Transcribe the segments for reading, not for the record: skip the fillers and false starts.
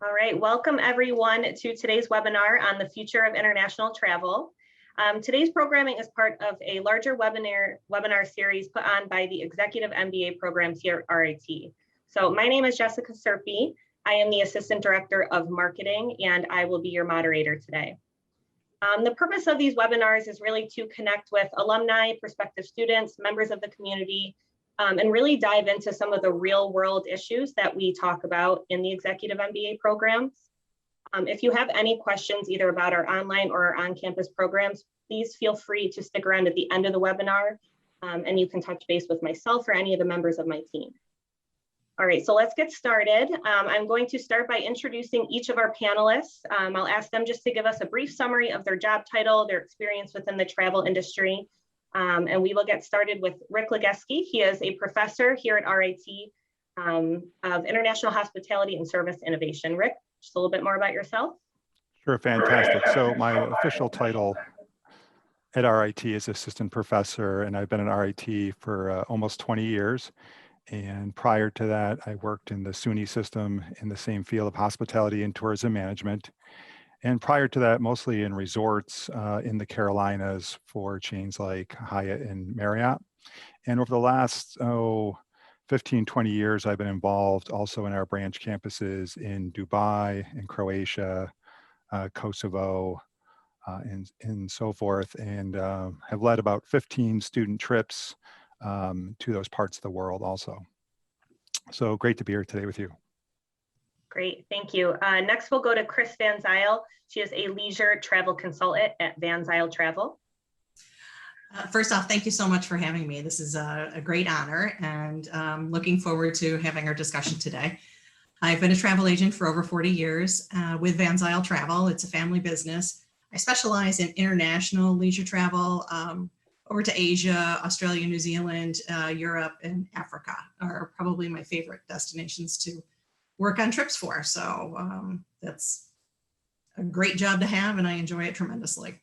All right, welcome everyone to today's webinar on the future of international travel. Today's programming is part of a larger webinar series put on by the Executive MBA programs here at RIT. So my name is Jessica Serpi. I am the Assistant Director of Marketing, and I will be your moderator today. The purpose of these webinars is really to connect with alumni, prospective students, members of the community, and really dive into some of the real world issues that we talk about in the Executive MBA programs. If you have any questions either about our online or our on-campus programs, please feel free to stick around at the end of the webinar, and you can touch base with myself or any of the members of my team. All right, so let's get started. I'm going to start by introducing each of our panelists. I'll ask them just to give us a brief summary of their job title, their experience within the travel industry, and we will get started with Rick Legeski. He is a professor here at RIT of International Hospitality and Service Innovation. Rick, just a little bit more about yourself. Sure, fantastic. So my official title at RIT is assistant professor, and I've been at RIT for almost 20 years. And prior to that, I worked in the SUNY system in the same field of hospitality and tourism management. And prior to that, mostly in resorts in the Carolinas for chains like Hyatt and Marriott. And over the last 15, 20 years, I've been involved also in our branch campuses in Dubai, in Croatia, Kosovo, and so forth, and have led about 15 student trips to those parts of the world also. So great to be here today with you. Great, thank you. Next, we'll go to Chris Van Zyl. She is a leisure travel consultant at Van Zyl Travel. First off, thank you so much for having me. This is a great honor, and looking forward to having our discussion today. I've been a travel agent for over 40 years with Van Zyl Travel. It's a family business. I specialize in international leisure travel over to Asia, Australia, New Zealand, Europe, and Africa are probably my favorite destinations to work on trips for. So that's a great job to have, and I enjoy it tremendously.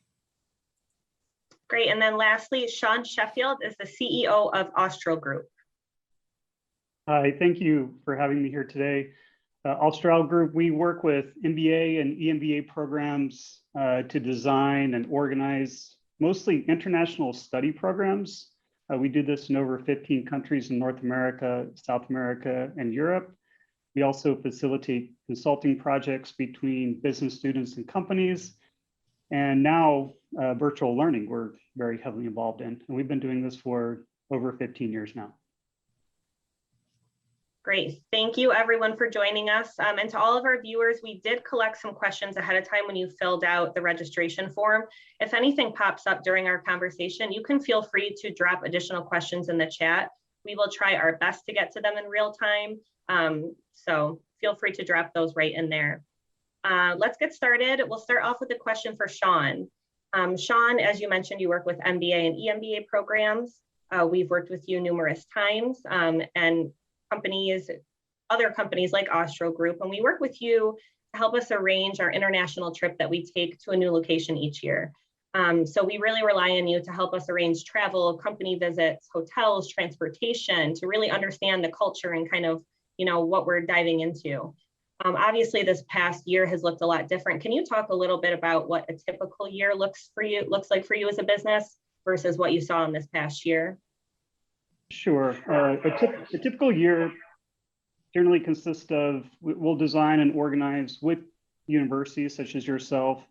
Great, and then lastly, Sean Sheffield is the CEO of Austral Group. Hi, thank you for having me here today. Austral Group, we work with MBA and EMBA programs to design and organize mostly international study programs. We do this in over 15 countries in North America, South America, and Europe. We also facilitate consulting projects between business students and companies. And now virtual learning, we're very heavily involved in. And we've been doing this for over 15 years now. Great, thank you everyone for joining us. And to all of our viewers, we did collect some questions ahead of time when you filled out the registration form. If anything pops up during our conversation, you can feel free to drop additional questions in the chat. We will try our best to get to them in real time. So feel free to drop those right in there. Let's get started. We'll start off with a question for Sean. Sean, as you mentioned, you work with MBA and EMBA programs. We've worked with you numerous times, and other companies like Austral Group, and we work with you to help us arrange our international trip that we take to a new location each year. So we really rely on you to help us arrange travel, company visits, hotels, transportation, to really understand the culture and kind of, what we're diving into. Obviously, this past year has looked a lot different. Can you talk a little bit about what a typical year looks like for you as a business versus what you saw in this past year? Sure. A typical year generally consists of, we'll design and organize with universities such as yourself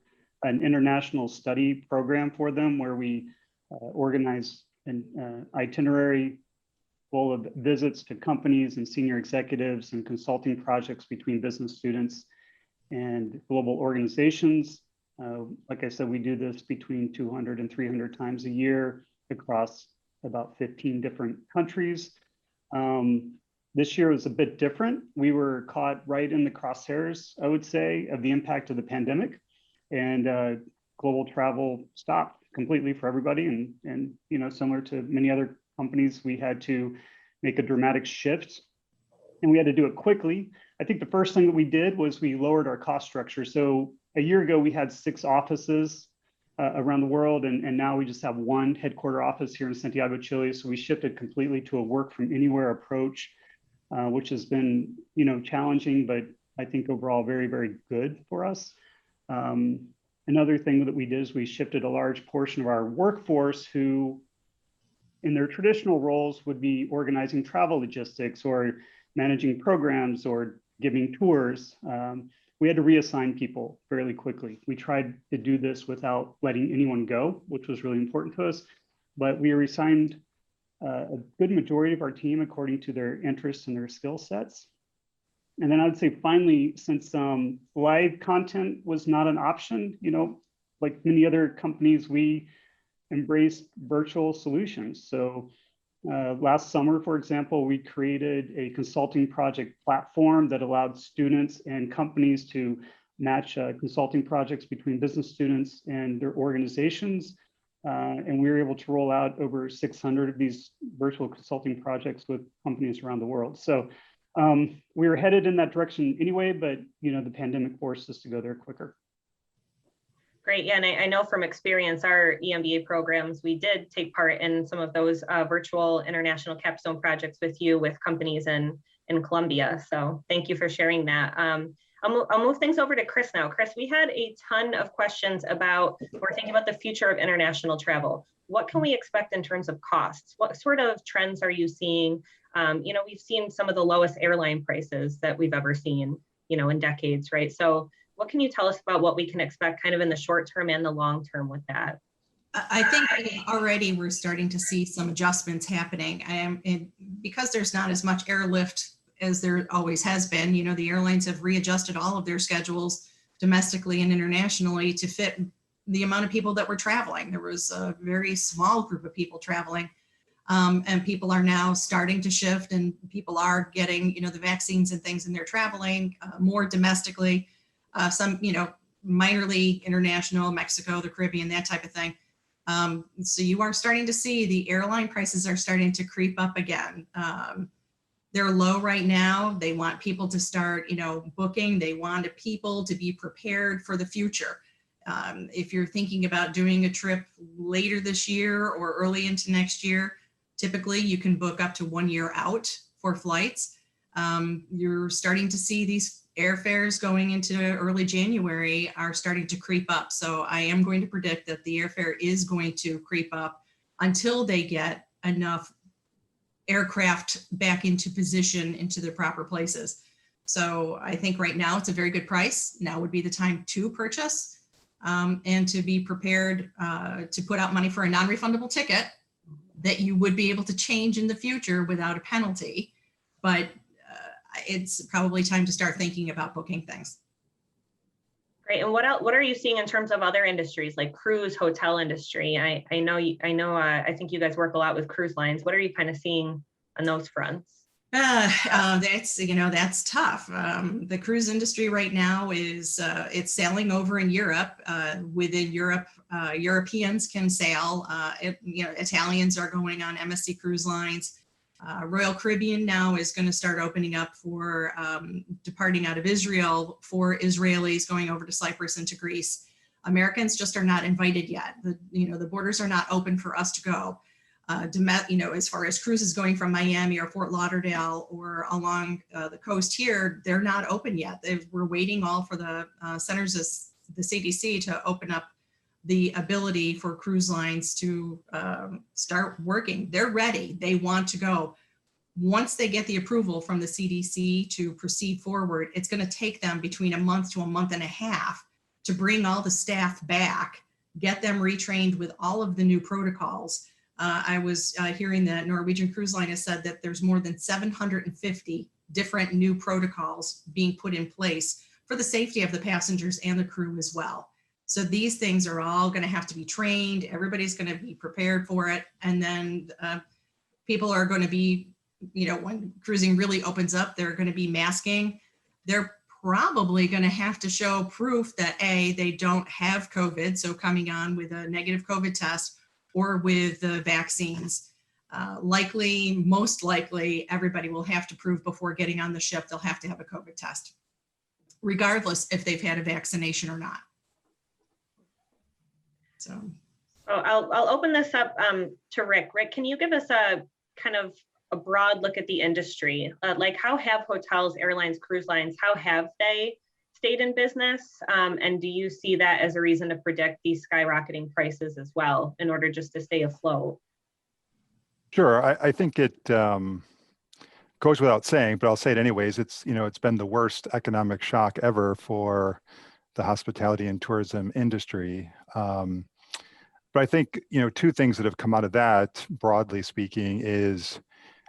an international study program for them, where we organize an itinerary full of visits to companies and senior executives and consulting projects between business students and global organizations. Like I said, we do this between 200 and 300 times a year across about 15 different countries. This year was a bit different. We were caught right in the crosshairs, I would say, of the impact of the pandemic, and global travel stopped completely for everybody. And similar to many other companies, we had to make a dramatic shift, and we had to do it quickly. I think the first thing that we did was we lowered our cost structure. So a year ago, we had 6 offices around the world, and now we just have one headquarter office here in Santiago, Chile. So we shifted completely to a work from anywhere approach, which has been challenging, but I think overall very, very good for us. Another thing that we did is we shifted a large portion of our workforce who in their traditional roles would be organizing travel logistics or managing programs or giving tours. We had to reassign people fairly quickly. We tried to do this without letting anyone go, which was really important to us, but we reassigned a good majority of our team according to their interests and their skill sets. And then I would say finally, since live content was not an option, like many other companies, we embraced virtual solutions. So last summer, for example, we created a consulting project platform that allowed students and companies to match consulting projects between business students and their organizations. And we were able to roll out over 600 of these virtual consulting projects with companies around the world. So we were headed in that direction anyway, but the pandemic forced us to go there quicker. Great. Yeah, and I know from experience, our EMBA programs, we did take part in some of those virtual international capstone projects with you with companies in Colombia. So thank you for sharing that. I'll move things over to Chris now. Chris, we had a ton of questions about, we're thinking about the future of international travel. What can we expect in terms of costs? What sort of trends are you seeing? We've seen some of the lowest airline prices that we've ever seen, in decades, right? So what can you tell us about what we can expect kind of in the short term and the long term with that? I think already we're starting to see some adjustments happening. Because there's not as much airlift as there always has been, the airlines have readjusted all of their schedules domestically and internationally to fit the amount of people that were traveling. There was a very small group of people traveling, and people are now starting to shift, and people are getting, the vaccines and things, and they're traveling more domestically. Some, minorly international, Mexico, the Caribbean, that type of thing. So you are starting to see the airline prices are starting to creep up again. They're low right now. They want people to start, booking. They want people to be prepared for the future. If you're thinking about doing a trip later this year or early into next year, typically you can book up to 1 year out for flights. You're starting to see these airfares going into early January are starting to creep up. So I am going to predict that the airfare is going to creep up until they get enough aircraft back into position into the proper places. So I think right now it's a very good price. Now would be the time to purchase and to be prepared to put out money for a non-refundable ticket that you would be able to change in the future without a penalty. But it's probably time to start thinking about booking things. Great. And what are you seeing in terms of other industries like cruise, hotel industry? I think you guys work a lot with cruise lines. What are you kind of seeing on those fronts? That's tough. The cruise industry right now is it's sailing over in Europe. Within Europe, Europeans can sail. Italians are going on MSC Cruise Lines. Royal Caribbean now is going to start opening up for departing out of Israel for Israelis going over to Cyprus and to Greece. Americans just are not invited yet. The borders are not open for us to go. As far as cruises going from Miami or Fort Lauderdale or along the coast here, they're not open yet. We're waiting all for the centers of the CDC to open up the ability for cruise lines to start working. They're ready. They want to go. Once they get the approval from the CDC to proceed forward, it's going to take them between a month to a month and a half to bring all the staff back, get them retrained with all of the new protocols. I was hearing that Norwegian Cruise Line has said that there's more than 750 different new protocols being put in place for the safety of the passengers and the crew as well. So these things are all going to have to be trained. Everybody's going to be prepared for it. And then people are going to be, when cruising really opens up, they're going to be masking. They're probably going to have to show proof that they don't have COVID. So coming on with a negative COVID test or with the vaccines. Most likely, everybody will have to prove before getting on the ship, they'll have to have a COVID test, regardless if they've had a vaccination or not. So I'll open this up to Rick. Rick, can you give us a kind of a broad look at the industry. Like how have hotels, airlines, cruise lines, how have they stayed in business? And do you see that as a reason to predict these skyrocketing prices as well in order just to stay afloat? Sure, I think it goes without saying, but I'll say it anyways. It's been the worst economic shock ever for the hospitality and tourism industry. But I think, two things that have come out of that, broadly speaking, is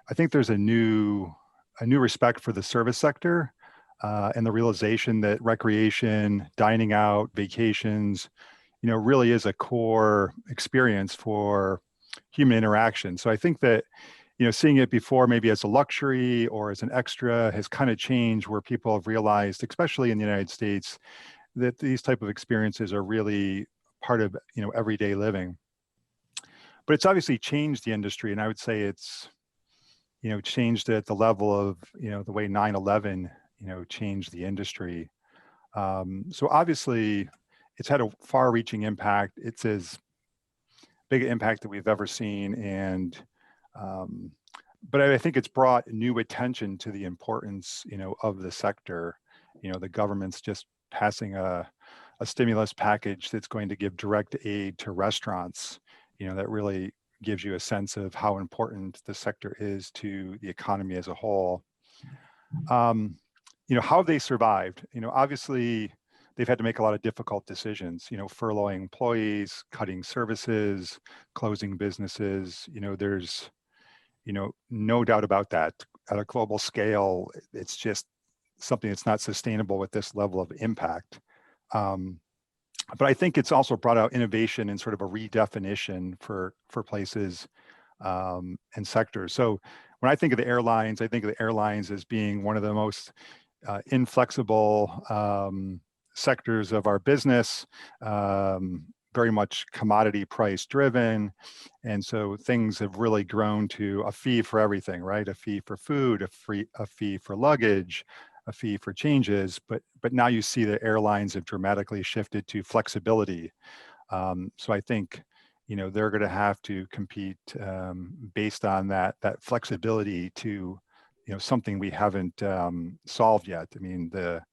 I think there's a new respect for the service sector, and the realization that recreation, dining out, vacations, really is a core experience for human interaction. So I think that, seeing it before maybe as a luxury or as an extra has kind of changed, where people have realized, especially in the United States, that these type of experiences are really part of, everyday living. But it's obviously changed the industry, and I would say it's, changed at the level of, the way 9/11, changed the industry. So obviously it's had a far-reaching impact. It's as big an impact that we've ever seen. And but I think it's brought new attention to the importance, of the sector. The government's just passing a stimulus package that's going to give direct aid to restaurants, that really gives you a sense of how important the sector is to the economy as a whole. How have they survived? Obviously they've had to make a lot of difficult decisions, furloughing employees, cutting services, closing businesses. There's, no doubt about that. At a global scale, it's just something that's not sustainable with this level of impact. But I think it's also brought out innovation and sort of a redefinition for places and sectors. So when I think of the airlines, I think of the airlines as being one of the most inflexible sectors of our business, very much commodity price driven. And so things have really grown to a fee for everything, right? A fee for food, a fee for luggage, a fee for changes. But now you see the airlines have dramatically shifted to flexibility. So I think, they're going to have to compete based on that flexibility to, something we haven't solved yet. I mean, the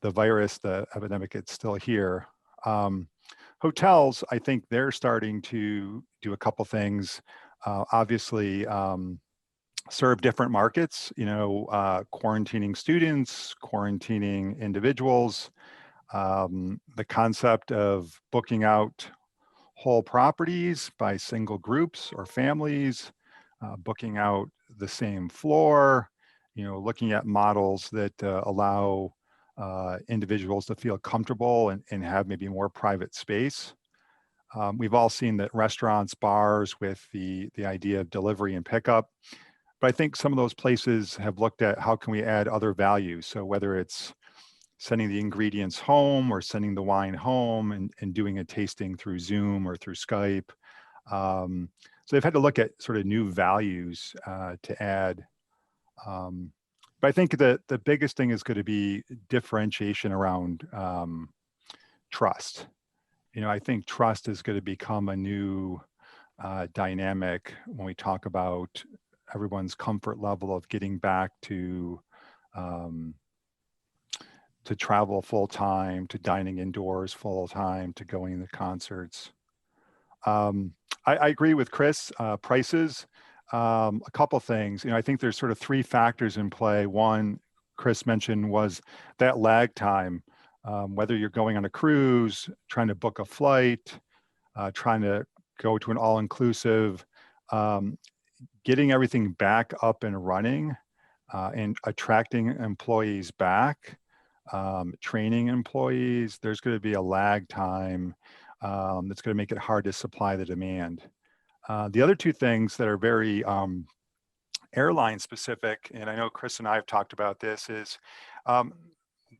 virus, the epidemic, it's still here. Hotels, I think they're starting to do a couple things. Obviously, serve different markets, quarantining students, quarantining individuals. The concept of booking out whole properties by single groups or families, booking out the same floor, looking at models that allow individuals to feel comfortable and have maybe more private space. We've all seen that restaurants, bars with the idea of delivery and pickup. But I think some of those places have looked at how can we add other values. So whether it's sending the ingredients home or sending the wine home and doing a tasting through Zoom or through Skype. So they've had to look at sort of new values to add. But I think that the biggest thing is going to be differentiation around trust. I think trust is going to become a new dynamic when we talk about everyone's comfort level of getting back to travel full time, to dining indoors full time, to going to concerts. I agree with Chris. Prices. A couple things. I think there's sort of three factors in play. One, Chris mentioned, was that lag time. Whether you're going on a cruise, trying to book a flight, trying to go to an all-inclusive, getting everything back up and running, and attracting employees back, training employees, there's going to be a lag time that's going to make it hard to supply the demand. The other two things that are very airline specific, and I know Chris and I have talked about this, is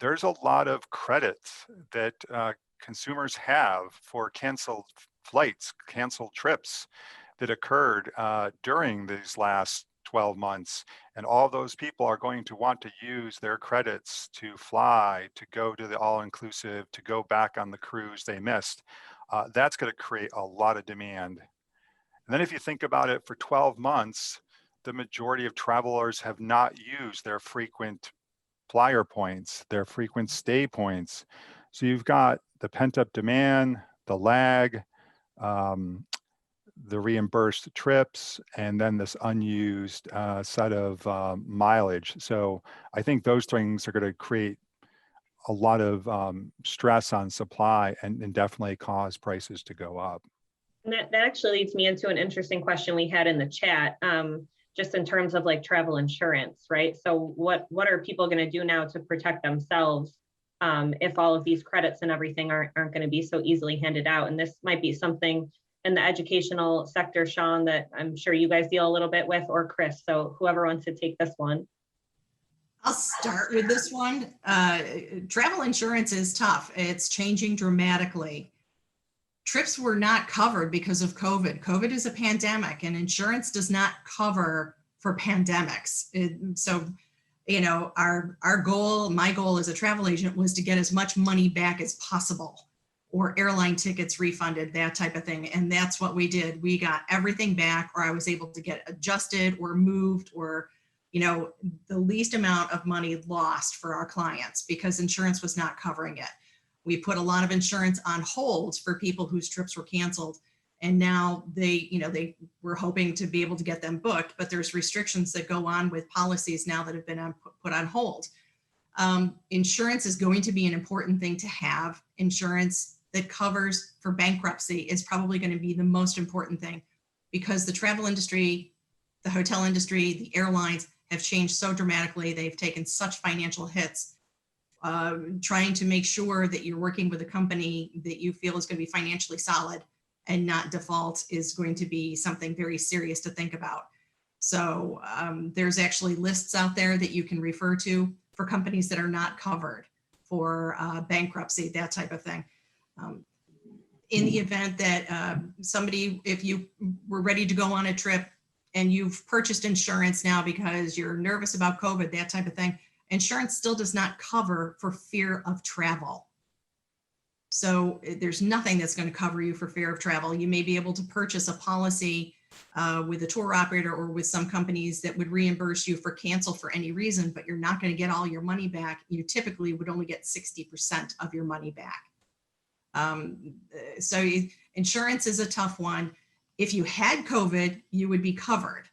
there's a lot of credits that consumers have for canceled flights, canceled trips that occurred during these last 12 months. And all those people are going to want to use their credits to fly, to go to the all-inclusive, to go back on the cruise they missed. That's going to create a lot of demand. And then if you think about it, for 12 months, the majority of travelers have not used their frequent flyer points, their frequent stay points. So you've got the pent-up demand, the lag, the reimbursed trips, and then this unused set of mileage. So I think those things are going to create a lot of stress on supply and definitely cause prices to go up. And that actually leads me into an interesting question we had in the chat, just in terms of like travel insurance, right? So what are people going to do now to protect themselves if all of these credits and everything aren't going to be so easily handed out? And this might be something in the educational sector, Sean, that I'm sure you guys deal a little bit with, or Chris. So whoever wants to take this one. I'll start with this one. Travel insurance is tough. It's changing dramatically. Trips were not covered because of COVID. COVID is a pandemic, and insurance does not cover for pandemics. So, you know, our goal, my goal as a travel agent, was to get as much money back as possible, or airline tickets refunded, that type of thing. And that's what we did. We got everything back, or I was able to get adjusted or moved, or, you know, the least amount of money lost for our clients because insurance was not covering it. We put a lot of insurance on hold for people whose trips were canceled. And now they were hoping to be able to get them booked, but there's restrictions that go on with policies now that have been put on hold. Insurance is going to be an important thing to have. Insurance that covers for bankruptcy is probably going to be the most important thing, because the travel industry, the hotel industry, the airlines have changed so dramatically. They've taken such financial hits. Trying to make sure that you're working with a company that you feel is going to be financially solid and not default is going to be something very serious to think about. So there's actually lists out there that you can refer to for companies that are not covered for bankruptcy, that type of thing. In the event that somebody, if you were ready to go on a trip and you've purchased insurance now because you're nervous about COVID, that type of thing, insurance still does not cover for fear of travel. So there's nothing that's going to cover you for fear of travel. You may be able to purchase a policy with a tour operator or with some companies that would reimburse you for cancel for any reason, but you're not going to get all your money back. You typically would only get 60% of your money back. So insurance is a tough one. If you had COVID, you would be covered,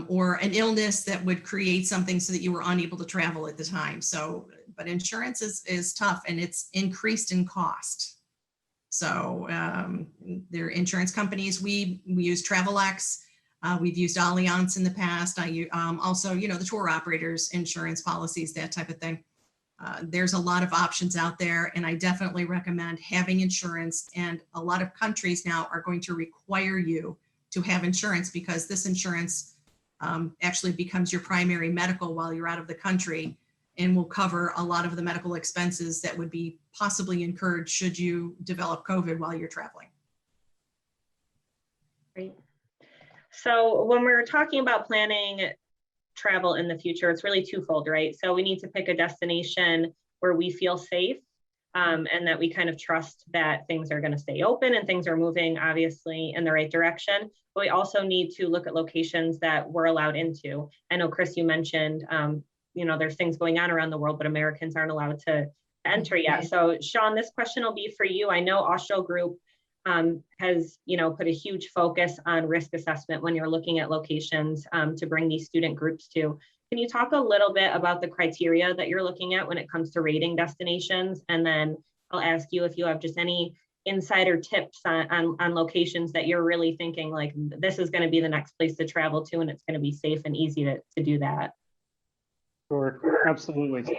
or an illness that would create something so that you were unable to travel at the time. So, but insurance is tough, and it's increased in cost. So there are insurance companies. We use Travelex. We've used Allianz in the past. Also, you know, the tour operators, insurance policies, that type of thing. There's a lot of options out there, and I definitely recommend having insurance. And a lot of countries now are going to require you to have insurance, because this insurance actually becomes your primary medical while you're out of the country, and will cover a lot of the medical expenses that would be possibly incurred should you develop COVID while you're traveling. Great. So when we're talking about planning travel in the future, it's really twofold, right? So we need to pick a destination where we feel safe, and that we kind of trust that things are going to stay open and things are moving obviously in the right direction. But we also need to look at locations that we're allowed into. I know, Chris, you mentioned, you know, there's things going on around the world, but Americans aren't allowed to enter yet. So Sean, this question will be for you. I know Austro Group has, you know, put a huge focus on risk assessment when you're looking at locations to bring these student groups to. Can you talk a little bit about the criteria that you're looking at when it comes to rating destinations? And then I'll ask you if you have just any insider tips on locations that you're really thinking like, this is going to be the next place to travel to, and it's going to be safe and easy to do that. Sure, absolutely.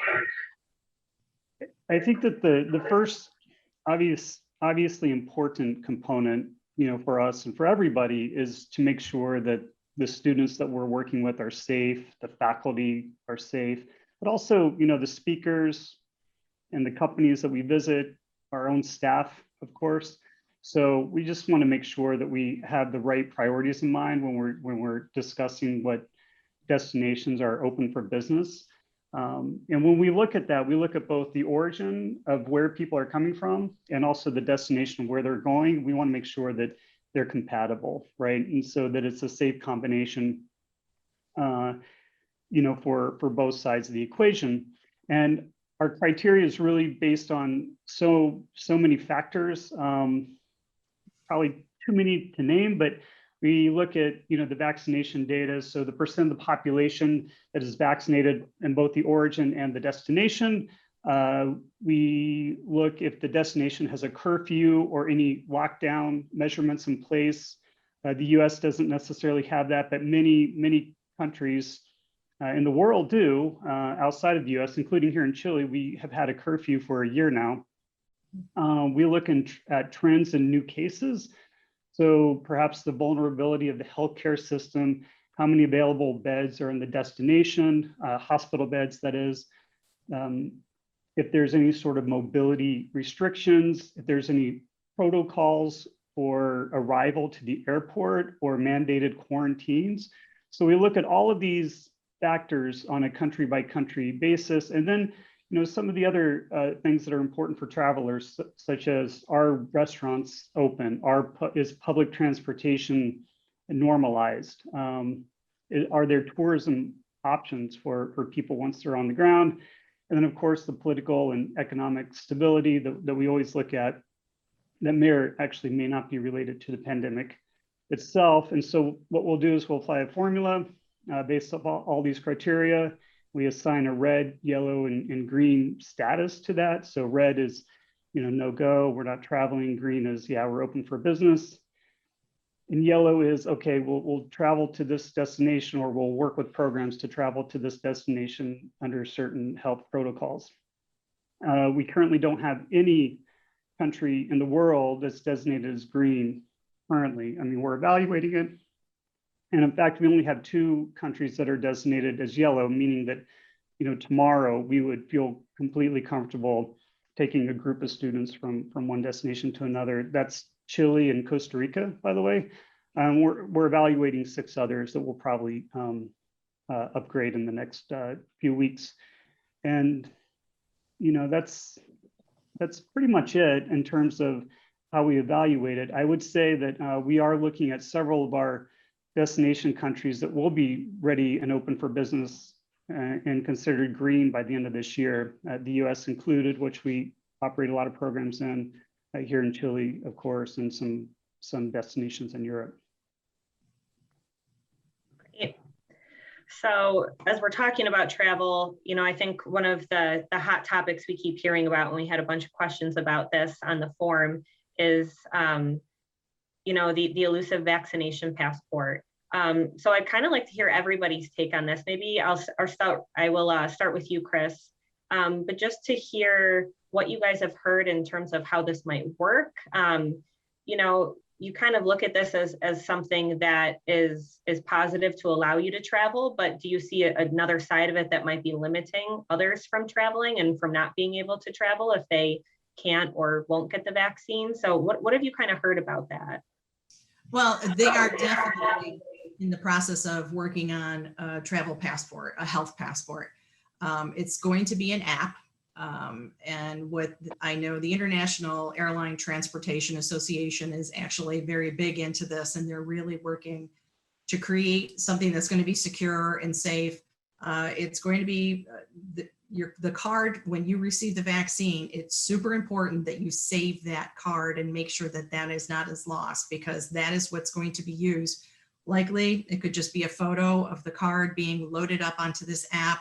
I think that the first obviously important component, you know, for us and for everybody, is to make sure that the students that we're working with are safe, the faculty are safe, but also, you know, the speakers and the companies that we visit, our own staff, of course. So we just want to make sure that we have the right priorities in mind when we're discussing what destinations are open for business. And when we look at that, we look at both the origin of where people are coming from and also the destination where they're going. We want to make sure that they're compatible, right? And so that it's a safe combination for both sides of the equation. And our criteria is really based on so many factors, probably too many to name, but we look at the vaccination data. So the percent of the population that is vaccinated in both the origin and the destination. We look if the destination has a curfew or any lockdown measurements in place. The US doesn't necessarily have that, but many countries in the world do, outside of the US, including here in Chile. We have had a curfew for a year now. We look at trends in new cases. So perhaps the vulnerability of the healthcare system, how many available beds are in the destination, hospital beds, that is. If there's any sort of mobility restrictions, if there's any protocols for arrival to the airport or mandated quarantines. So we look at all of these factors on a country by country basis. And then, some of the other things that are important for travelers, such as are restaurants open? Is public transportation normalized? Are there tourism options for people once they're on the ground? And then, of course, the political and economic stability that we always look at that may not be related to the pandemic itself. And so what we'll do is we'll apply a formula based on all these criteria. We assign a red, yellow, and green status to that. So red is, no go, we're not traveling. Green is, yeah, we're open for business. And yellow is, okay, we'll travel to this destination, or we'll work with programs to travel to this destination under certain health protocols. We currently don't have any country in the world that's designated as green currently. I mean, we're evaluating it. And in fact, we only have 2 countries that are designated as yellow, meaning that, tomorrow we would feel completely comfortable taking a group of students from one destination to another. That's Chile and Costa Rica, by the way. We're evaluating 6 others that we'll probably upgrade in the next few weeks. And, that's pretty much it in terms of how we evaluate it. I would say that we are looking at several of our destination countries that will be ready and open for business and considered green by the end of this year, the US included, which we operate a lot of programs in here in Chile, of course, and some destinations in Europe. Great. So as we're talking about travel, I think one of the hot topics we keep hearing about, and we had a bunch of questions about this on the form, is the elusive vaccination passport. So I'd kind of like to hear everybody's take on this. Maybe I will start with you, Chris, but just to hear what you guys have heard in terms of how this might work. You kind of look at this as something that is positive to allow you to travel, but do you see another side of it that might be limiting others from traveling and from not being able to travel if they can't or won't get the vaccine? So what have you kind of heard about that? Well, they are definitely in the process of working on a travel passport, a health passport. It's going to be an app. And what I know, the International Airline Transportation Association is actually very big into this, and they're really working to create something that's going to be secure and safe. It's going to be the card when you receive the vaccine. It's super important that you save that card and make sure that that is not as lost, because that is what's going to be used. Likely, it could just be a photo of the card being loaded up onto this app,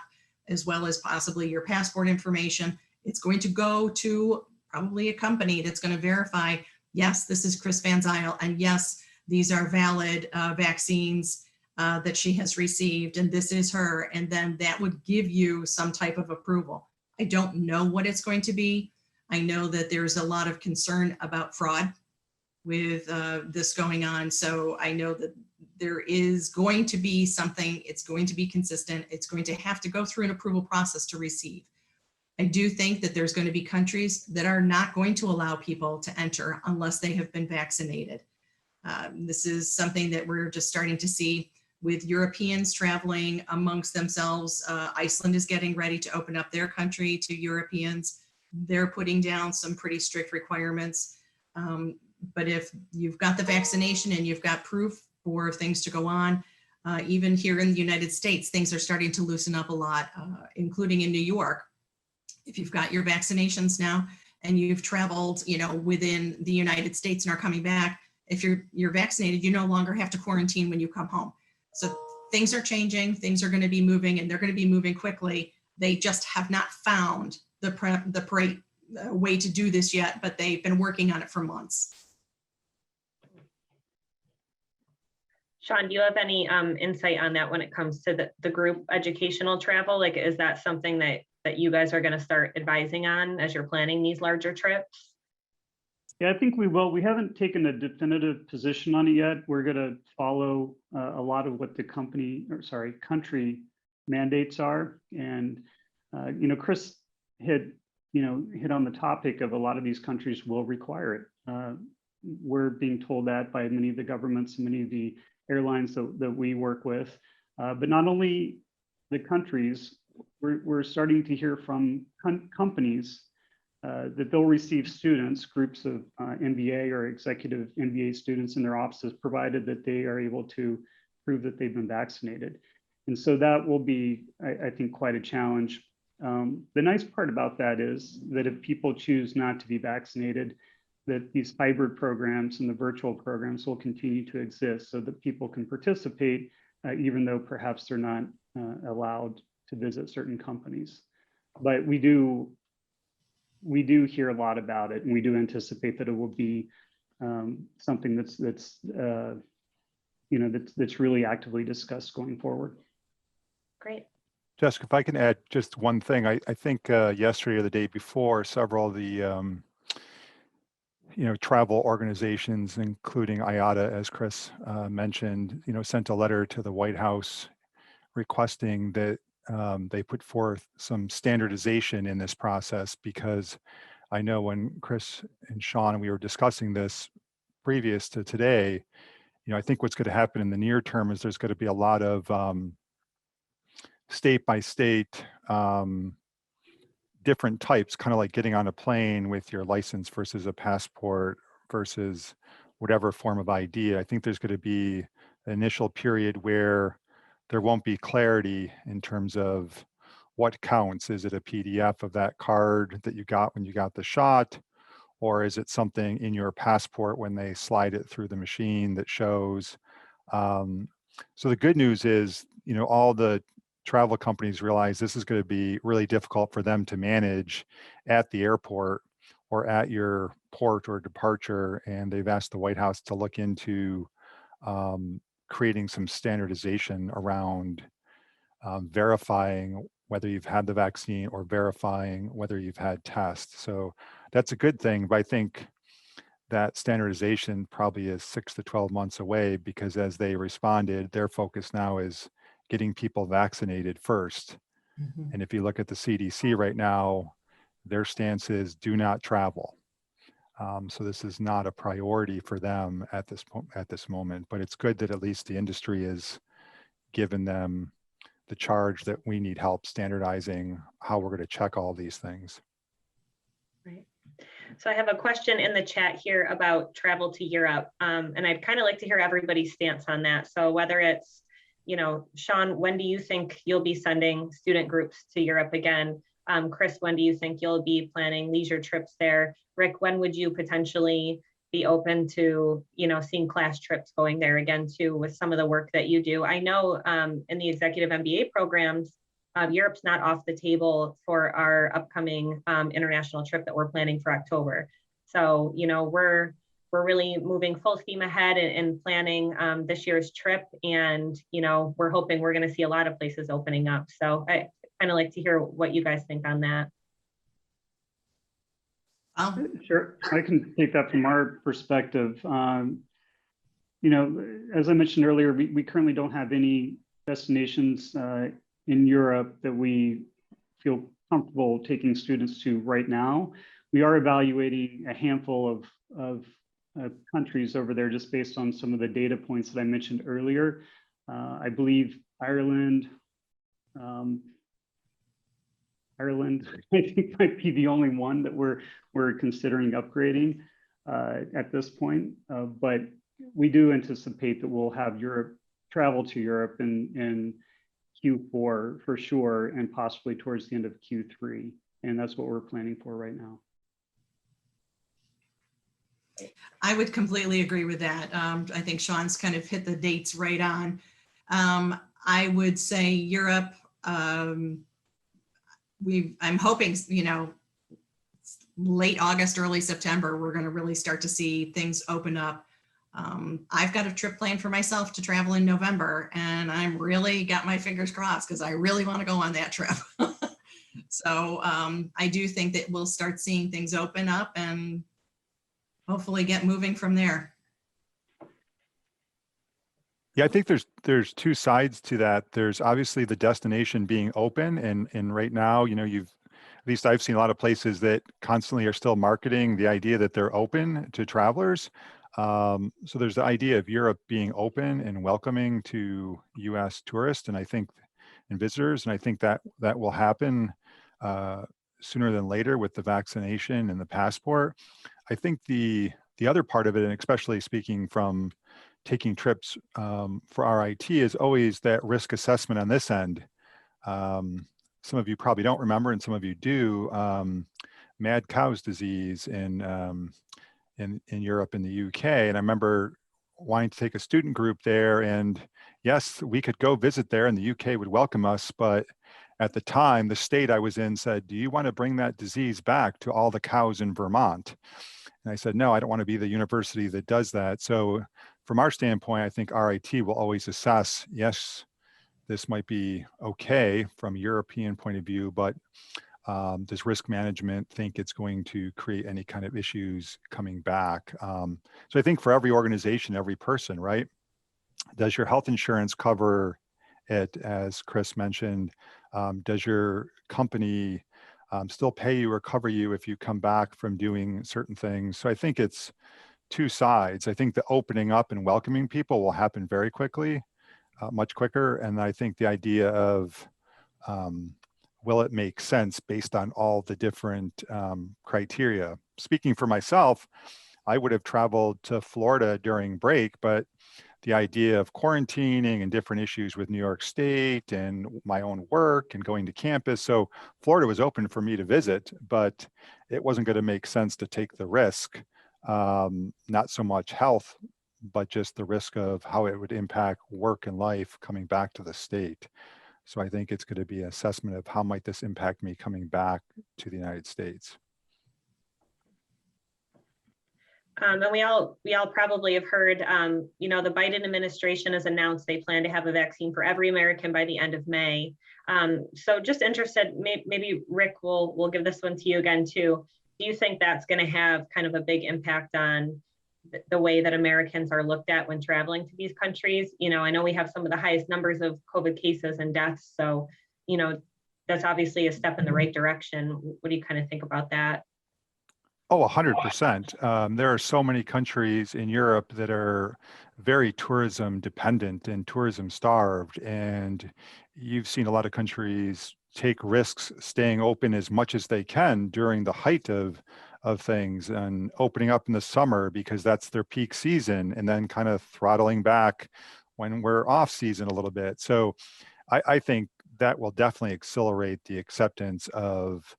as well as possibly your passport information. It's going to go to probably a company that's going to verify, yes, this is Chris Van Zyl, and yes, these are valid vaccines that she has received, and this is her, and then that would give you some type of approval. I don't know what it's going to be. I know that there's a lot of concern about fraud with this going on, so I know that there is going to be something, it's going to be consistent, it's going to have to go through an approval process to receive. I do think that there's going to be countries that are not going to allow people to enter unless they have been vaccinated. This is something that we're just starting to see with Europeans traveling amongst themselves. Iceland is getting ready to open up their country to Europeans. They're putting down some pretty strict requirements. But if you've got the vaccination and you've got proof for things to go on, Even here in the United States, things are starting to loosen up a lot, including in New York. If you've got your vaccinations now and you've traveled, within the United States and are coming back, if you're vaccinated, you no longer have to quarantine when you come home. So things are changing, things are going to be moving, and they're going to be moving quickly. They just have not found the right way to do this yet, but they've been working on it for months. Sean, do you have any insight on that when it comes to the group educational travel? Like, is that something that you guys are going to start advising on as you're planning these larger trips? Yeah, I think we will. We haven't taken a definitive position on it yet. We're going to follow a lot of what the country mandates are. And, Chris hit on the topic of a lot of these countries will require it. We're being told that by many of the governments and many of the airlines that we work with. But not only the countries, we're starting to hear from companies that they'll receive students, groups of MBA or executive MBA students in their offices, provided that they are able to prove that they've been vaccinated. And so that will be, I think, quite a challenge. The nice part about that is that if people choose not to be vaccinated, that these hybrid programs and the virtual programs will continue to exist so that people can participate, even though perhaps they're not allowed to visit certain companies. But we do hear a lot about it, and we do anticipate that it will be something that's really actively discussed going forward. Great. Jessica, if I can add just one thing, I think yesterday or the day before, several of the travel organizations, including IATA, as Chris mentioned, sent a letter to the White House requesting that they put forth some standardization in this process, because I know when Chris and Sean and we were discussing this previous to today, I think what's going to happen in the near term is there's going to be a lot of state by state different types, kind of like getting on a plane with your license versus a passport versus whatever form of ID. I think there's going to be an initial period where there won't be clarity in terms of what counts. Is it a PDF of that card that you got when you got the shot? Or is it something in your passport when they slide it through the machine that shows? So the good news is, all the travel companies realize this is going to be really difficult for them to manage at the airport or at your port or departure. And they've asked the White House to look into creating some standardization around verifying whether you've had the vaccine or verifying whether you've had tests. So that's a good thing, but I think that standardization probably is 6 to 12 months away, because as they responded, their focus now is getting people vaccinated first. Mm-hmm. And if you look at the CDC right now, their stance is do not travel. So this is not a priority for them at this moment, but it's good that at least the industry is given them the charge that we need help standardizing how we're going to check all these things. Right. So I have a question in the chat here about travel to Europe, and I'd kind of like to hear everybody's stance on that. So whether it's, Sean, when do you think you'll be sending student groups to Europe again? Chris, when do you think you'll be planning leisure trips there? Rick, when would you potentially be open to, seeing class trips going there again too, with some of the work that you do? I know in the executive MBA programs, Europe's not off the table for our upcoming international trip that we're planning for October. So, we're really moving full steam ahead in planning this year's trip. And, we're hoping we're going to see a lot of places opening up. So I kind of like to hear what you guys think on that. Sure, I can take that from our perspective. As I mentioned earlier, we currently don't have any destinations in Europe that we feel comfortable taking students to right now. We are evaluating a handful of countries over there just based on some of the data points that I mentioned earlier. I believe Ireland, I think might be the only one that we're considering upgrading at this point. But we do anticipate that we'll have Europe travel to Europe in Q4 for sure, and possibly towards the end of Q3. And that's what we're planning for right now. I would completely agree with that. I think Sean's kind of hit the dates right on. I would say Europe, I'm hoping, late August, early September, we're going to really start to see things open up. I've got a trip planned for myself to travel in November, and I'm really got my fingers crossed because I really want to go on that trip. So I do think that we'll start seeing things open up and hopefully get moving from there. Yeah, I think there's two sides to that. There's obviously the destination being open, and right now, at least I've seen a lot of places that constantly are still marketing the idea that they're open to travelers. So there's the idea of Europe being open and welcoming to U.S. tourists, and visitors, and I think that will happen sooner than later with the vaccination and the passport. I think the other part of it, and especially speaking from taking trips for RIT, is always that risk assessment on this end. Some of you probably don't remember, and some of you do, mad cow's disease in Europe and the UK. And I remember wanting to take a student group there, and yes, we could go visit there and the UK would welcome us, but at the time, the state I was in said, do you want to bring that disease back to all the cows in Vermont? And I said, no, I don't want to be the university that does that. So from our standpoint, I think RIT will always assess, yes, this might be okay from a European point of view, but does risk management think it's going to create any kind of issues coming back? So I think for every organization, every person, right? Does your health insurance cover it, as Chris mentioned? Does your company still pay you or cover you if you come back from doing certain things? So I think it's two sides. I think the opening up and welcoming people will happen very quickly, much quicker. And I think the idea of will it make sense based on all the different criteria? Speaking for myself, I would have traveled to Florida during break, but the idea of quarantining and different issues with New York State and my own work and going to campus. So Florida was open for me to visit, but it wasn't going to make sense to take the risk, not so much health, but just the risk of how it would impact work and life coming back to the state. So I think it's going to be an assessment of how might this impact me coming back to the United States. And we all probably have heard, the Biden administration has announced they plan to have a vaccine for every American by the end of May. So just interested, maybe Rick, we'll give this one to you again too. Do you think that's going to have kind of a big impact on the way that Americans are looked at when traveling to these countries? I know we have some of the highest numbers of COVID cases and deaths. So, that's obviously a step in the right direction. What do you kind of think about that? Oh, 100%. There are so many countries in Europe that are very tourism dependent and tourism starved. And you've seen a lot of countries take risks staying open as much as they can during the height of things and opening up in the summer because that's their peak season, and then kind of throttling back when we're off season a little bit. So I think that will definitely accelerate the acceptance of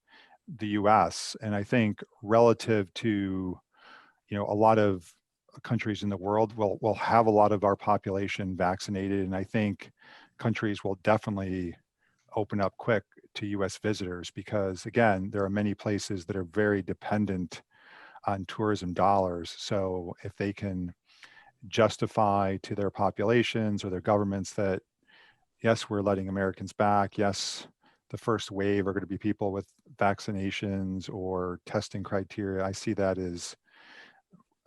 the US. And I think relative to, a lot of countries in the world, we'll have a lot of our population vaccinated. And I think countries will definitely open up quick to US visitors because, again, there are many places that are very dependent on tourism dollars. So if they can justify to their populations or their governments that, yes, we're letting Americans back, yes, the first wave are going to be people with vaccinations or testing criteria, I see that as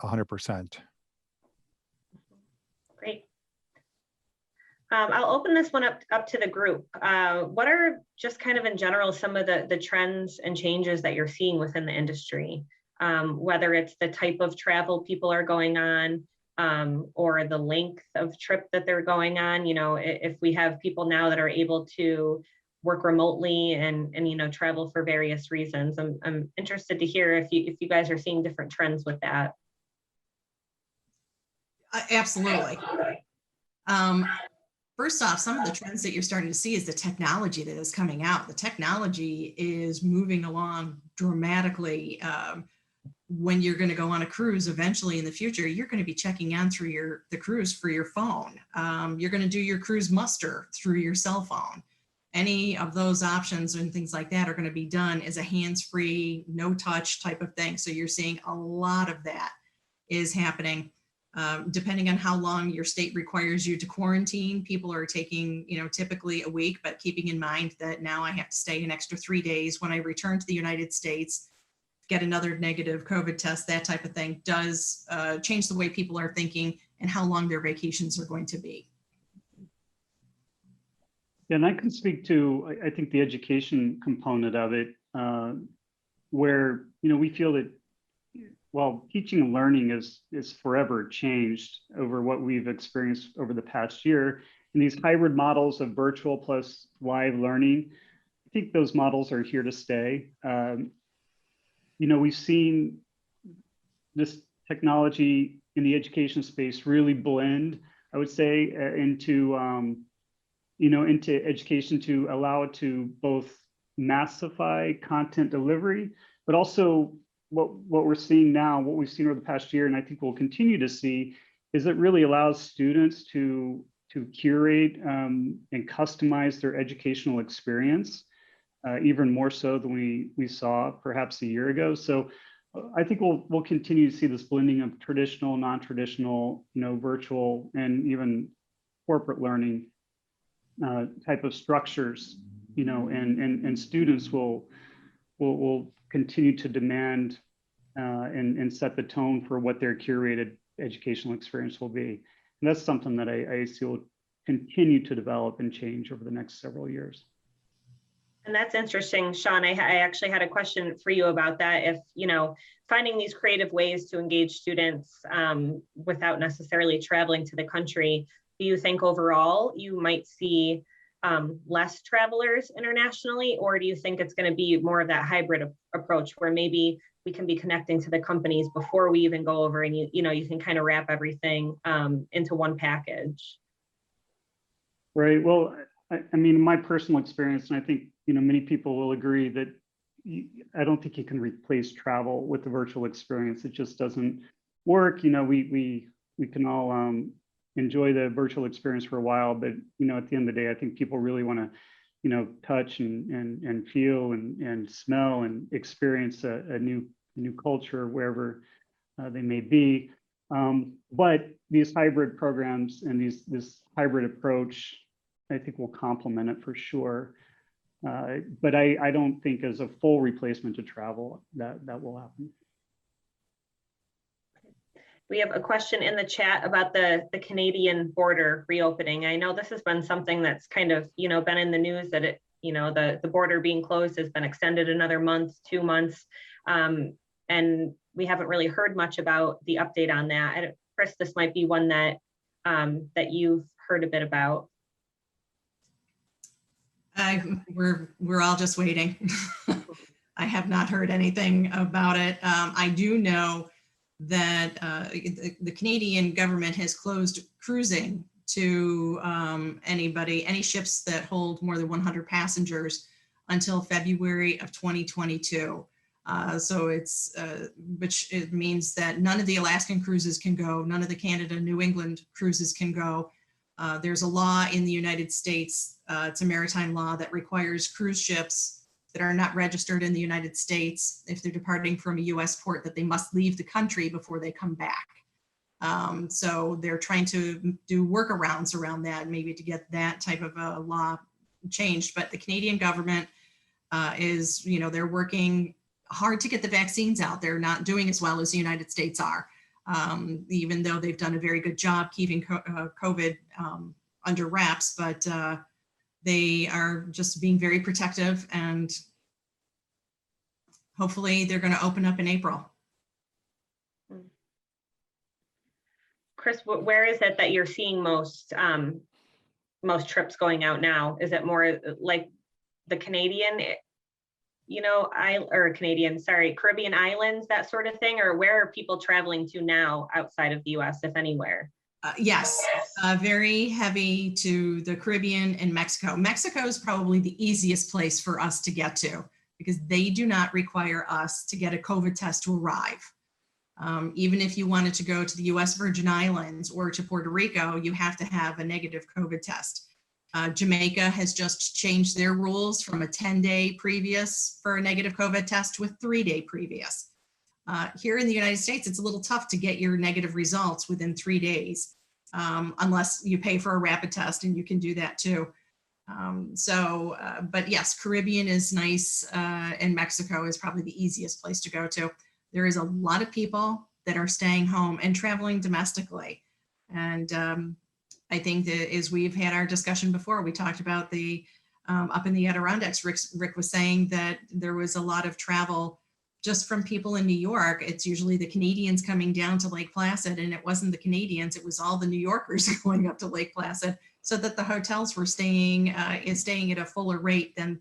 100%. Great. I'll open this one up to the group. What are just kind of in general some of the trends and changes that you're seeing within the industry? Whether it's the type of travel people are going on or the length of trip that they're going on. If we have people now that are able to work remotely and travel for various reasons. I'm interested to hear if you guys are seeing different trends with that. Absolutely. First off, some of the trends that you're starting to see is the technology that is coming out. The technology is moving along dramatically. When you're going to go on a cruise eventually in the future, you're going to be checking on through the cruise for your phone. You're going to do your cruise muster through your cell phone. Any of those options and things like that are going to be done as a hands-free, no-touch type of thing. So you're seeing a lot of that is happening. Depending on how long your state requires you to quarantine, people are taking, typically a week, but keeping in mind that now I have to stay an extra 3 days when I return to the United States, get another negative COVID test, that type of thing does change the way people are thinking and how long their vacations are going to be. Yeah, and I can speak to, I think, the education component of it, where, we feel that while teaching and learning is forever changed over what we've experienced over the past year, and these hybrid models of virtual plus live learning, I think those models are here to stay. We've seen this technology in the education space really blend, I would say, into education to allow it to both massify content delivery, but also what we're seeing now, what we've seen over the past year, and I think we'll continue to see, is it really allows students to curate and customize their educational experience, even more so than we saw perhaps a year ago. So I think we'll continue to see this blending of traditional, non-traditional, virtual, and even corporate learning type of structures, and students will continue to demand and set the tone for what their curated educational experience will be. And that's something that I see will continue to develop and change over the next several years. And that's interesting, Sean. I actually had a question for you about that. If, finding these creative ways to engage students without necessarily traveling to the country, do you think overall you might see less travelers internationally, or do you think it's going to be more of that hybrid approach where maybe we can be connecting to the companies before we even go over and you can kind of wrap everything into one package? Right. Well, I mean, my personal experience, and I think, many people will agree that I don't think you can replace travel with the virtual experience. It just doesn't work. We can all enjoy the virtual experience for a while, but at the end of the day, I think people really want to touch and feel and smell and experience a new culture wherever they may be. But these hybrid programs and this hybrid approach, I think, will complement it for sure. But I don't think as a full replacement to travel that will happen. We have a question in the chat about the Canadian border reopening. I know this has been something that's kind of, been in the news, that it, the border being closed has been extended another month, 2 months. And we haven't really heard much about the update on that. Chris, this might be one that you've heard a bit about. We're all just waiting. I have not heard anything about it. I do know that the Canadian government has closed cruising to any ships that hold more than 100 passengers until February of 2022. So it's, which it means that none of the Alaskan cruises can go, none of the Canada, New England cruises can go. There's a law in the United States, it's a maritime law that requires cruise ships that are not registered in the United States, if they're departing from a US port, that they must leave the country before they come back. So they're trying to do workarounds around that, maybe to get that type of a law changed. But the Canadian government is, they're working hard to get the vaccines out. They're not doing as well as the United States are, even though they've done a very good job keeping COVID under wraps, but they are just being very protective, and hopefully they're going to open up in April. Chris, where is it that you're seeing most trips going out now? Is it more like the Canadian, Caribbean islands, that sort of thing, or where are people traveling to now outside of the US, if anywhere? Yes, very heavy to the Caribbean and Mexico. Mexico is probably the easiest place for us to get to because they do not require us to get a COVID test to arrive. Even if you wanted to go to the US Virgin Islands or to Puerto Rico, you have to have a negative COVID test. Jamaica has just changed their rules from a 10-day previous for a negative COVID test to a 3-day previous. Here in the United States, it's a little tough to get your negative results within 3 days, unless you pay for a rapid test, and you can do that too. But yes, Caribbean is nice, and Mexico is probably the easiest place to go to. There is a lot of people that are staying home and traveling domestically. And I think that as we've had our discussion before, we talked about the up in the Adirondacks, Rick was saying that there was a lot of travel just from people in New York. It's usually the Canadians coming down to Lake Placid, and it wasn't the Canadians, it was all the New Yorkers going up to Lake Placid, so that the hotels were staying at a fuller rate than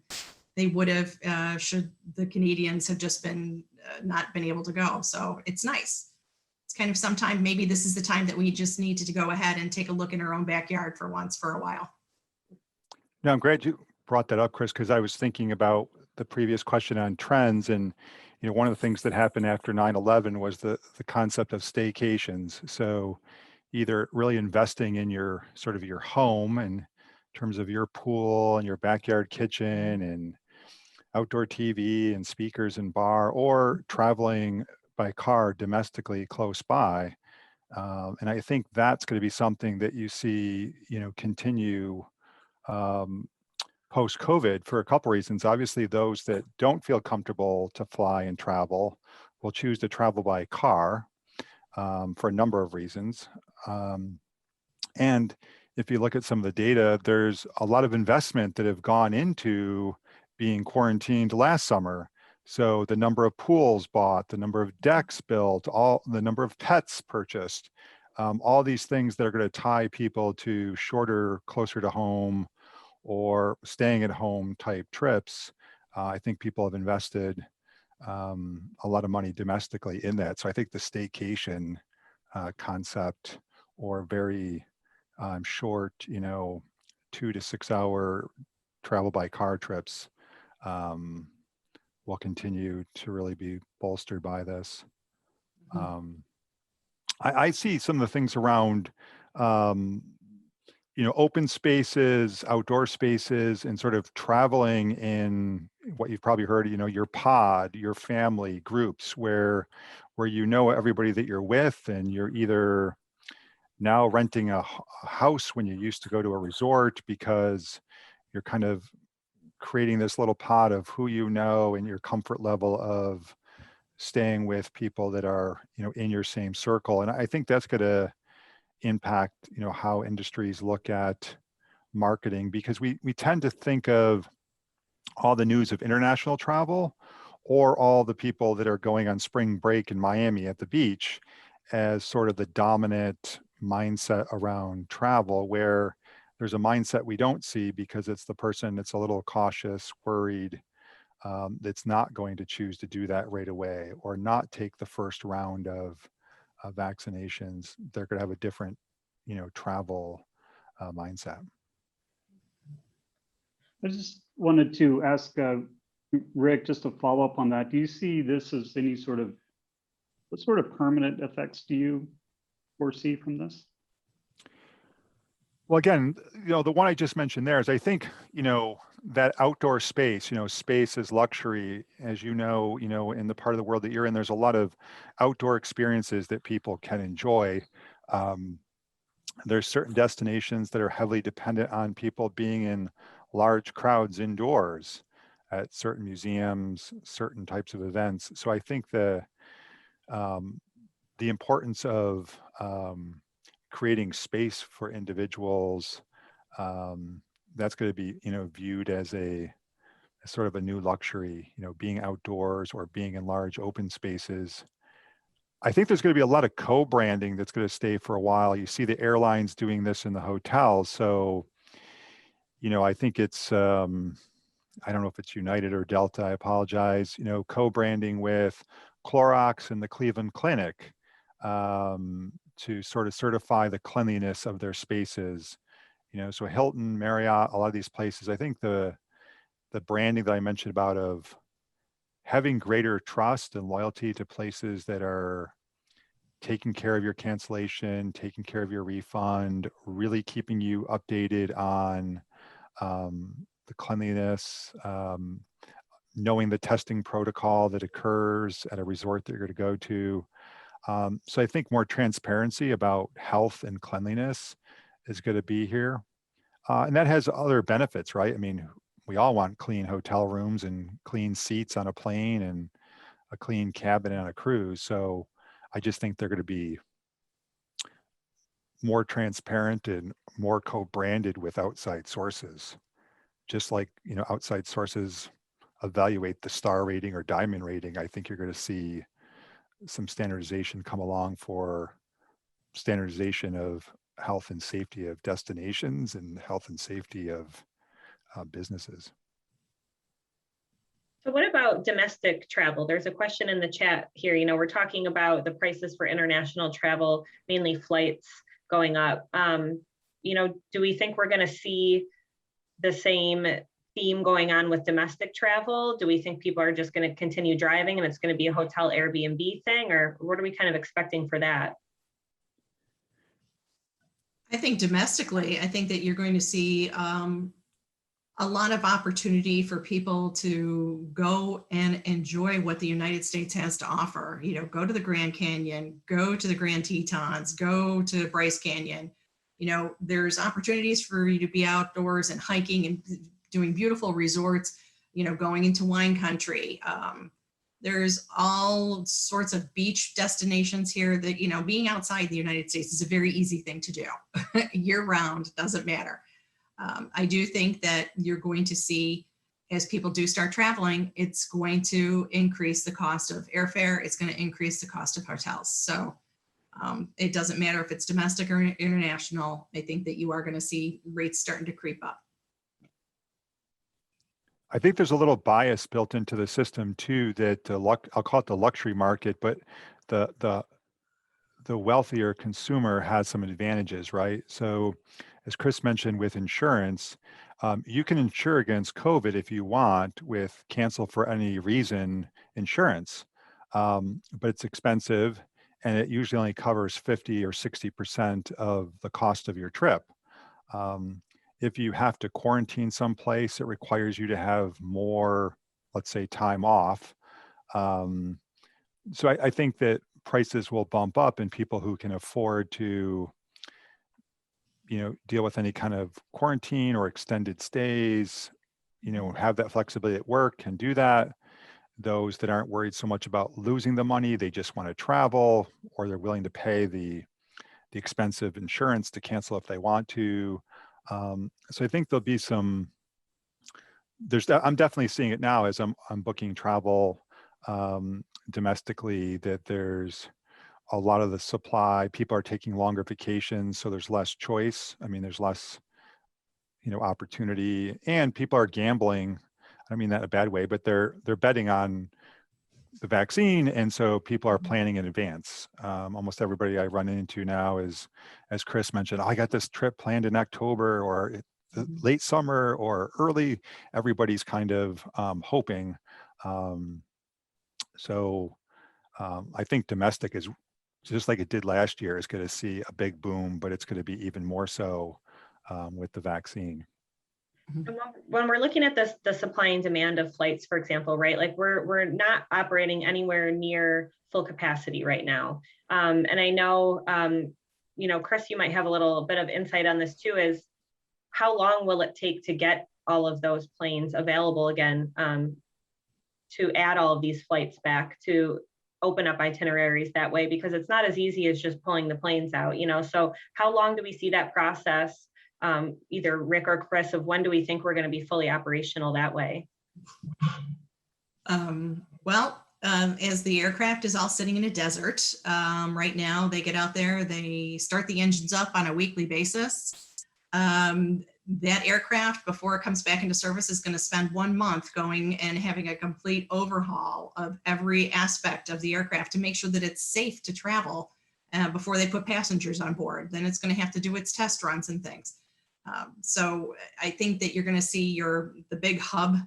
they would have should the Canadians have just been not been able to go. So it's nice. It's kind of sometime, maybe this is the time that we just need to go ahead and take a look in our own backyard for once for a while. Now, I'm glad you brought that up, Chris, because I was thinking about the previous question on trends. And, one of the things that happened after 9/11 was the concept of staycations. So either really investing in your sort of your home in terms of your pool and your backyard kitchen and outdoor TV and speakers and bar, or traveling by car domestically close by. And I think that's going to be something that you see, continue post-COVID for a couple reasons. Obviously, those that don't feel comfortable to fly and travel will choose to travel by car for a number of reasons. And if you look at some of the data, there's a lot of investment that have gone into being quarantined last summer. So the number of pools bought, the number of decks built, the number of pets purchased, all these things that are going to tie people to shorter, closer to home or staying at home type trips. I think people have invested a lot of money domestically in that. So I think the staycation concept, or very short, 2 to 6 hour travel by car trips will continue to really be bolstered by this. I see some of the things around, open spaces, outdoor spaces, and sort of traveling in what you've probably heard, your pod, your family groups, where everybody that you're with, and you're either now renting a house when you used to go to a resort, because you're kind of creating this little pod of who you know and your comfort level of staying with people that are, in your same circle. And I think that's going to impact, how industries look at marketing, because we tend to think of all the news of international travel or all the people that are going on spring break in Miami at the beach as sort of the dominant mindset around travel, where there's a mindset we don't see because it's the person that's a little cautious, worried, that's not going to choose to do that right away or not take the first round of vaccinations. They're going to have a different, travel mindset. I just wanted to ask Rick, just to follow up on that. Do you see this as what sort of permanent effects do you foresee from this? Well, again, the one I just mentioned there is, I think, that outdoor space, space is luxury, as in the part of the world that you're in, there's a lot of outdoor experiences that people can enjoy. There's certain destinations that are heavily dependent on people being in large crowds indoors at certain museums, certain types of events. So I think the importance of creating space for individuals, that's going to be, viewed as a sort of a new luxury, being outdoors or being in large open spaces. I think there's going to be a lot of co-branding that's going to stay for a while. You see the airlines doing this in the hotels. So, I think it's, I don't know if it's United or Delta, I apologize, co-branding with Clorox and the Cleveland Clinic, to sort of certify the cleanliness of their spaces. So Hilton, Marriott, a lot of these places, I think the branding that I mentioned about of having greater trust and loyalty to places that are taking care of your cancellation, taking care of your refund, really keeping you updated on the cleanliness, knowing the testing protocol that occurs at a resort that you're going to go to. So I think more transparency about health and cleanliness is going to be here. And that has other benefits, right? I mean, we all want clean hotel rooms and clean seats on a plane and a clean cabin on a cruise. So I just think they're going to be more transparent and more co-branded with outside sources. Just like, outside sources evaluate the star rating or diamond rating, I think you're going to see some standardization come along for standardization of health and safety of destinations and health and safety of businesses. So what about domestic travel? There's a question in the chat here. We're talking about the prices for international travel, mainly flights going up. Do we think we're going to see the same theme going on with domestic travel? Do we think people are just going to continue driving and it's going to be a hotel Airbnb thing, or what are we kind of expecting for that? I think domestically, I think that you're going to see a lot of opportunity for people to go and enjoy what the United States has to offer. Go to the Grand Canyon, go to the Grand Tetons, go to Bryce Canyon. There's opportunities for you to be outdoors and hiking and doing beautiful resorts, going into wine country. There's all sorts of beach destinations here that, being outside the United States is a very easy thing to do. Year round, doesn't matter. I do think that you're going to see, as people do start traveling, it's going to increase the cost of airfare. It's going to increase the cost of hotels. So it doesn't matter if it's domestic or international. I think that you are going to see rates starting to creep up. I think there's a little bias built into the system too, that I'll call it the luxury market, but the wealthier consumer has some advantages, right? So as Chris mentioned with insurance, you can insure against COVID if you want with cancel for any reason insurance, but it's expensive and it usually only covers 50 or 60% of the cost of your trip. If you have to quarantine someplace, it requires you to have more, let's say, time off. So I think that prices will bump up and people who can afford to, deal with any kind of quarantine or extended stays, have that flexibility at work can do that. Those that aren't worried so much about losing the money, they just want to travel, or they're willing to pay the expensive insurance to cancel if they want to. So I think there'll be I'm definitely seeing it now as I'm booking travel domestically, that there's a lot of the supply. People are taking longer vacations, so there's less choice. I mean, there's less, opportunity, and people are gambling. I don't mean that in a bad way, but they're betting on the vaccine, and so people are planning in advance. Almost everybody I run into now is, as Chris mentioned, I got this trip planned in October or late summer or early. Everybody's kind of hoping. So I think domestic is just like it did last year, is going to see a big boom, but it's going to be even more so with the vaccine. When we're looking at the supply and demand of flights, for example, right? Like we're not operating anywhere near full capacity right now. And I know, Chris, you might have a little bit of insight on this too, is how long will it take to get all of those planes available again, to add all of these flights back, to open up itineraries that way, because it's not as easy as just pulling the planes out, so how long do we see that process? Either Rick or Chris, of when do we think we're going to be fully operational that way? As the aircraft is all sitting in a desert right now, they get out there, they start the engines up on a weekly basis. That aircraft, before it comes back into service, is going to spend 1 month going and having a complete overhaul of every aspect of the aircraft to make sure that it's safe to travel before they put passengers on board. Then it's going to have to do its test runs and things. So I think that you're going to see the big hub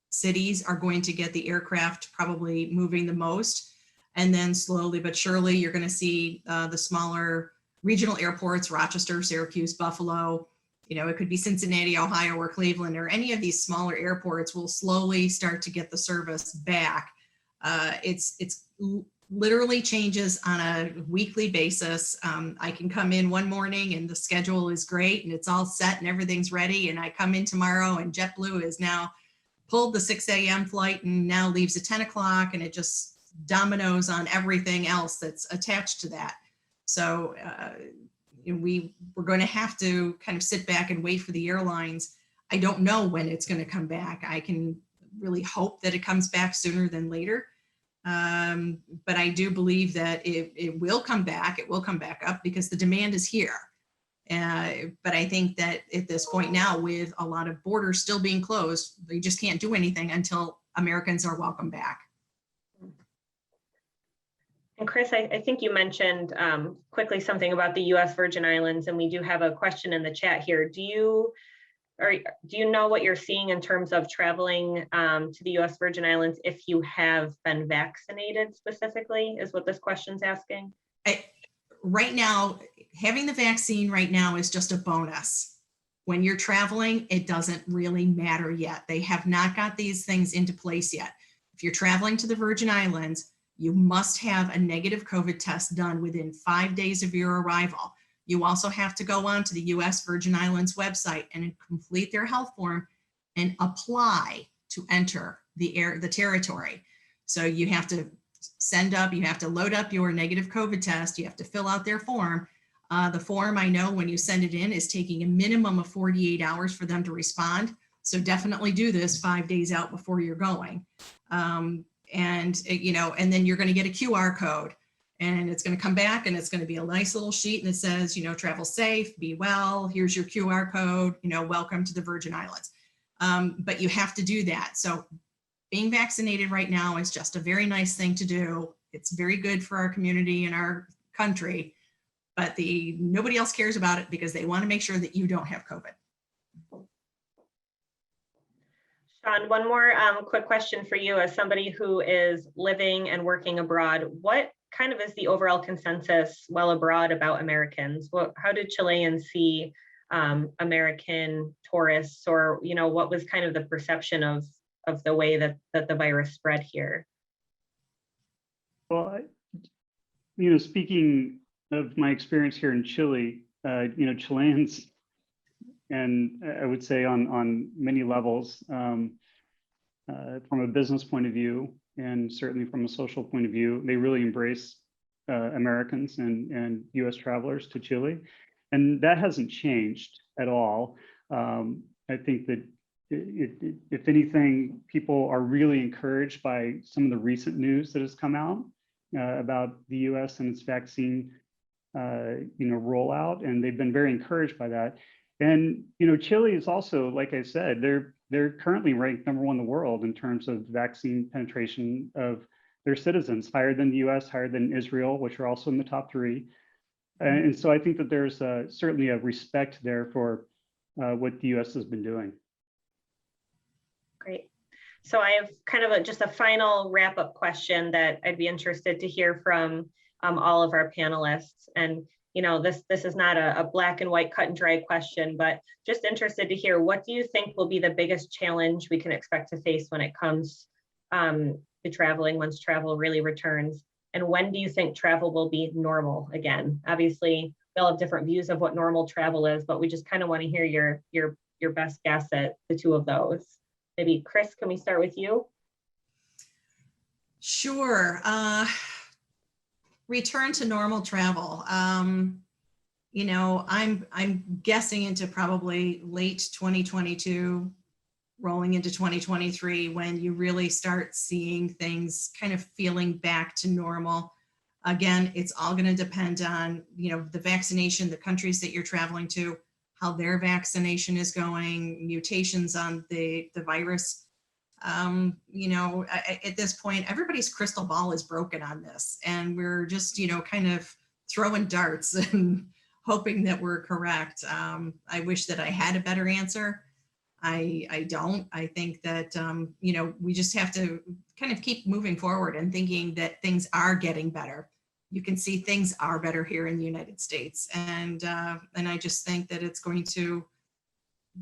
cities are going to get the aircraft probably moving the most. And then slowly but surely, you're going to see the smaller regional airports, Rochester, Syracuse, Buffalo, it could be Cincinnati, Ohio, or Cleveland, or any of these smaller airports will slowly start to get the service back. It's literally changes on a weekly basis. I can come in one morning and the schedule is great and it's all set and everything's ready. And I come in tomorrow and JetBlue is now pulled the 6 a.m. flight and now leaves at 10 o'clock, and it just dominoes on everything else that's attached to that. So we're going to have to kind of sit back and wait for the airlines. I don't know when it's going to come back. I can really hope that it comes back sooner than later. But I do believe that it will come back. It will come back up because the demand is here. But I think that at this point now, with a lot of borders still being closed, they just can't do anything until Americans are welcome back. And Chris, I think you mentioned quickly something about the U.S. Virgin Islands, and we do have a question in the chat here. Do you know what you're seeing in terms of traveling to the U.S. Virgin Islands if you have been vaccinated specifically, is what this question's asking? Right now, having the vaccine right now is just a bonus. When you're traveling, it doesn't really matter yet. They have not got these things into place yet. If you're traveling to the Virgin Islands, you must have a negative COVID test done within 5 days of your arrival. You also have to go on to the U.S. Virgin Islands website and complete their health form and apply to enter the territory. So you have to you have to load up your negative COVID test. You have to fill out their form. The form, I know when you send it in, is taking a minimum of 48 hours for them to respond. So definitely do this 5 days out before you're going. And then you're going to get a QR code. And it's going to come back and it's going to be a nice little sheet and it says, travel safe, be well, here's your QR code, welcome to the Virgin Islands. But you have to do that. So being vaccinated right now is just a very nice thing to do. It's very good for our community and our country, but nobody else cares about it because they want to make sure that you don't have COVID. Sean, one more quick question for you as somebody who is living and working abroad. What kind of is the overall consensus while abroad about Americans? How did Chileans see American tourists, or what was kind of the perception of the way that the virus spread here? Well, speaking of my experience here in Chile, Chileans, and I would say on many levels, from a business point of view, and certainly from a social point of view, they really embrace Americans and U.S. travelers to Chile. And that hasn't changed at all. I think that if anything, people are really encouraged by some of the recent news that has come out about the U.S. and its vaccine rollout, and they've been very encouraged by that. And Chile is also, like I said, they're currently ranked #1 in the world in terms of vaccine penetration of their citizens, higher than the U.S., higher than Israel, which are also in the top 3. And so I think that there's certainly a respect there for what the U.S. has been doing. Great. So I have kind of just a final wrap-up question that I'd be interested to hear from all of our panelists. And this is not a black and white cut and dry question, but just interested to hear, what do you think will be the biggest challenge we can expect to face when it comes to traveling once travel really returns? And when do you think travel will be normal again? Obviously, we all have different views of what normal travel is, but we just kind of want to hear your best guess at the two of those. Maybe Chris, can we start with you? Sure. Return to normal travel. I'm guessing into probably late 2022, rolling into 2023, when you really start seeing things kind of feeling back to normal. Again, it's all going to depend on, the vaccination, the countries that you're traveling to, how their vaccination is going, mutations on the virus. At this point, everybody's crystal ball is broken on this, and we're just, kind of throwing darts and hoping that we're correct. I wish that I had a better answer. I don't. I think that, you know, we just have to kind of keep moving forward and thinking that things are getting better. You can see things are better here in the United States. And I just think that it's going to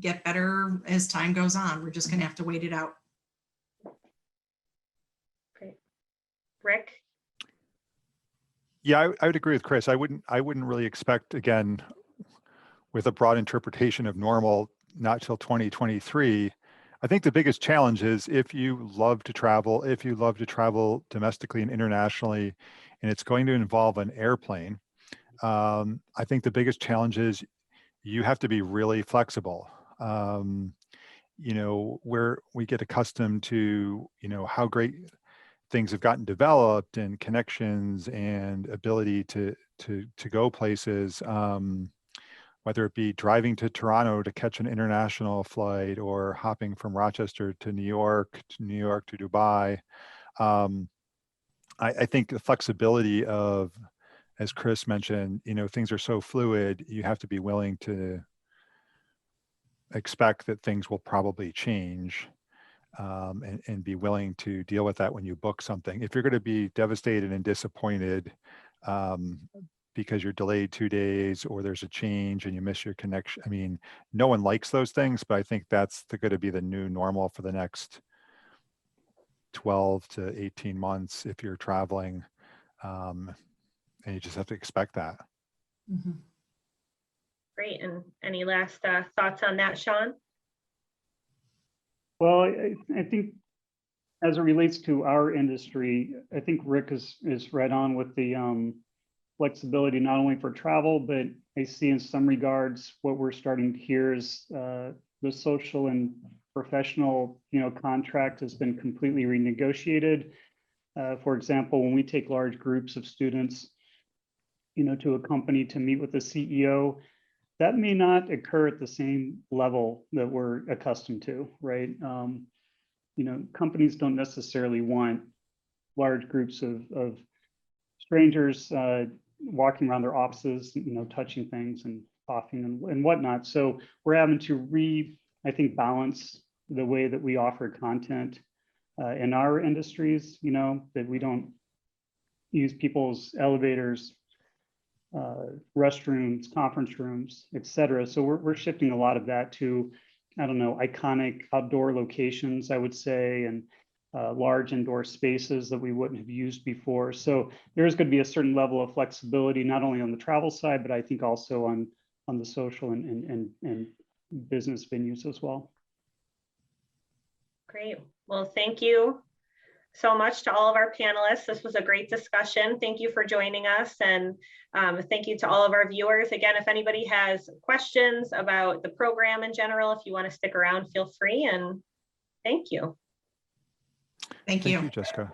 get better as time goes on. We're just going to have to wait it out. Great. Rick? Yeah, I would agree with Chris. I wouldn't really expect, again, with a broad interpretation of normal, not till 2023. I think the biggest challenge is if you love to travel domestically and internationally, and it's going to involve an airplane, I think the biggest challenge is you have to be really flexible. You know, where we get accustomed to, you know, how great things have gotten developed and connections and ability to go places, whether it be driving to Toronto to catch an international flight or hopping from Rochester to New York to Dubai. I think the flexibility of, as Chris mentioned, you know, things are so fluid, you have to be willing to expect that things will probably change. And be willing to deal with that when you book something. If you're going to be devastated and disappointed because you're delayed 2 days or there's a change and you miss your connection, I mean, no one likes those things, but I think that's going to be the new normal for the next 12 to 18 months if you're traveling. And you just have to expect that. Mm-hmm. Great. And any last thoughts on that, Sean? Well, I think as it relates to our industry, I think Rick is right on with the flexibility, not only for travel, but I see in some regards what we're starting to hear is the social and professional, you know, contract has been completely renegotiated. For example, when we take large groups of students, you know, to a company to meet with the CEO, that may not occur at the same level that we're accustomed to, right? You know, companies don't necessarily want large groups of strangers walking around their offices, you know, touching things and coughing and whatnot. So we're having to I think, balance the way that we offer content in our industries, you know, that we don't use people's elevators, restrooms, conference rooms, et cetera. So we're shifting a lot of that to, I don't know, iconic outdoor locations, I would say, and large indoor spaces that we wouldn't have used before. So there's going to be a certain level of flexibility, not only on the travel side, but I think also on the social and business venues as well. Great. Well, thank you so much to all of our panelists. This was a great discussion. Thank you for joining us. And thank you to all of our viewers. Again, if anybody has questions about the program in general, if you want to stick around, feel free, and thank you. Thank you. Thank you, Jessica.